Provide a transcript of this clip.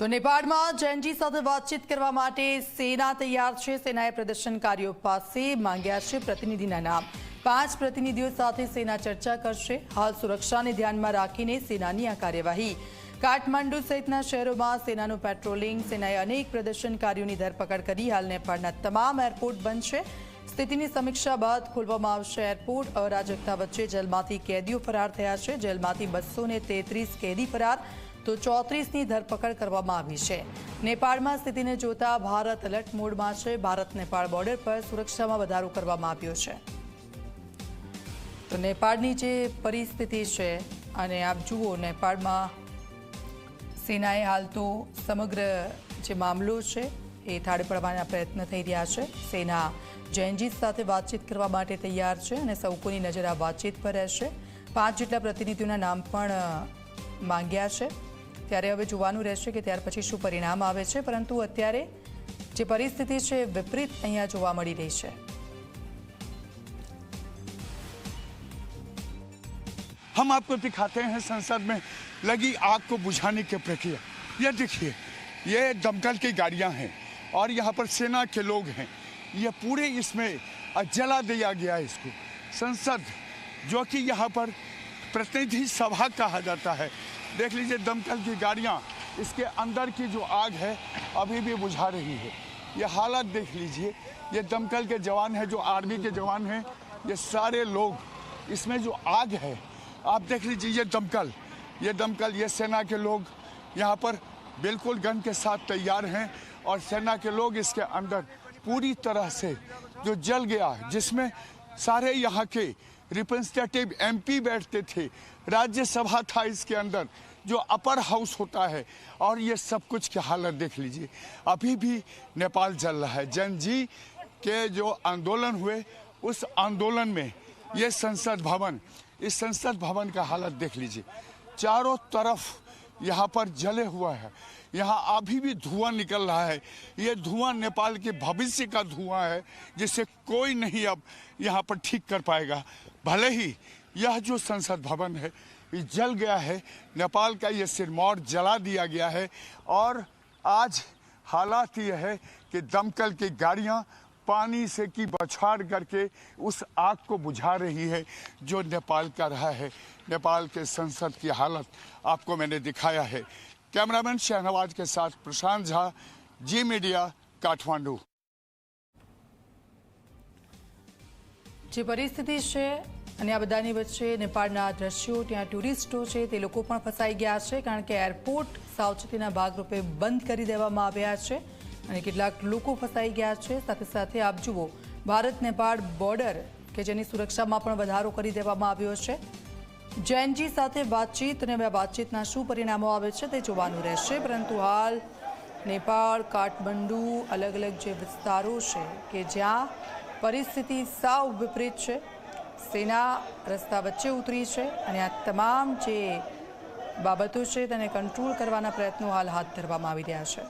તો નેપાળમાં જૈનજી સાથે વાતચીત કરવા માટે સેના તૈયાર છે। સેનાએ પ્રદર્શનકારીઓ પાસે માંગ્યા છે પ્રતિનિધિના નામ। 5 પ્રતિનિધિઓ સાથે સેના ચર્ચા કરશે। હાલ સુરક્ષાને ધ્યાનમાં રાખીને સેનાની આ કાર્યવાહી। કાઠમંડુ સહિતના શહેરોમાં સેનાનું પેટ્રોલિંગ। સેનાએ અનેક પ્રદર્શનકારીઓની ધરપકડ કરી। હાલ નેપાળના તમામ એરપોર્ટ બંધ છે। સ્થિતિની સમીક્ષા બાદ ખોલવામાં આવશે એરપોર્ટ। અરાજકતા વચ્ચે જેલમાંથી કેદીઓ ફરાર થયા છે। જેલમાંથી 233 કેદી ફરાર તો 34ની ધરપકડ કરવામાં આવી છે। નેપાળમાં સ્થિતિને જોતા ભારત એલર્ટ મોડમાં છે। ભારત નેપાળ બોર્ડર પર સુરક્ષામાં વધારો કરવામાં આવ્યો છે। તો નેપાળની જે પરિસ્થિતિ છે અને આપ જુઓ નેપાળમાં સેનાએ હાલ તો સમગ્ર જે મામલો છે એ થાળે પાડવાના પ્રયત્ન થઈ રહ્યા છે। સેના જૈનજી સાથે વાતચીત કરવા માટે તૈયાર છે અને સૌ કોઈની નજર આ વાતચીત પર રહેશે। 5 જેટલા પ્રતિનિધિઓના નામ પણ માંગ્યા છે। ત્યારે હવે જોવાનું રહેશે કે ત્યાર પછી શું પરિણામ આવે છે। પરંતુ અત્યારે જે પરિસ્થિતિ છે વિપરીત અહીંયા જોવા મળી રહી છે। हम आपको दिखाते हैं संसद में लगी आग को बुझाने की प्रक्रिया। ये देखिए, ये दमकल की गाड़ियां हैं और यहाँ पर सेना के लोग हैं। ये पूरे इसमें जला दिया गया है इसको। संसद जो कि यहाँ पर प्रतिनिधि सभा कहा जाता है, देख लीजिए दमकल की गाड़ियाँ, इसके अंदर की जो आग है अभी भी बुझा रही है। ये हालत देख लीजिए। ये दमकल के जवान हैं, जो आर्मी के जवान हैं, ये सारे लोग इसमें जो आग है आप देख लीजिए। ये दमकल ये सेना के लोग यहाँ पर बिल्कुल गन के साथ तैयार हैं और सेना के लोग इसके अंदर पूरी तरह से जो जल गया, जिसमें सारे यहाँ के रिप्रेजेंटेटिव एमपी बैठते थे, राज्यसभा था इसके अंदर, जो अपर हाउस होता है, और ये सब कुछ की हालत देख लीजिए। अभी भी नेपाल जल रहा है। जैन जी के जो आंदोलन हुए, उस आंदोलन में ये संसद भवन, इस संसद भवन का हालत देख लीजिए। चारों तरफ यहाँ पर जले हुआ है। यहाँ अभी भी धुआं निकल रहा है। ये धुआं नेपाल के भविष्य का धुआं है, जिसे कोई नहीं अब यहाँ पर ठीक कर पाएगा। भले ही यह जो संसद भवन है ये जल गया है, नेपाल का ये सिरमौर जला दिया गया है, और आज हालात ये है कि दमकल की गाड़ियाँ पानी से की बौछार करके उस आग को बुझा रही है जो नेपाल का रहा है। नेपाल के संसद की हालत आपको मैंने दिखाया है। कैमरामैन शहनवाज के साथ प्रशांत झा, जी मीडिया, काठमांडू। જે પરિસ્થિતિ છે અને આ બધાની વચ્ચે નેપાળના દ્રશ્યો, ત્યાં ટુરિસ્ટો છે તે લોકો પણ ફસાઈ ગયા છે, કારણ કે એરપોર્ટ સાવચેતીના ભાગરૂપે બંધ કરી દેવામાં આવ્યા છે અને કેટલાક લોકો ફસાઈ ગયા છે। સાથે સાથે આપ જુઓ ભારત નેપાળ બોર્ડર કે જેની સુરક્ષામાં પણ વધારો કરી દેવામાં આવ્યો છે। જૈનજી સાથે વાતચીત અને વાતચીતના શું પરિણામો આવે છે તે જોવાનું રહેશે। પરંતુ હાલ નેપાળ, કાઠમંડુ, અલગ અલગ જે વિસ્તારો છે કે જ્યાં પરિસ્થિતિ સાવ વિપરીત છે। સેના રસ્તા વચ્ચે ઉતરી છે અને આ તમામ જે બાબતો છે તેને કંટ્રોલ કરવાના પ્રયત્નો હાલ હાથ ધરવામાં આવી રહ્યા છે।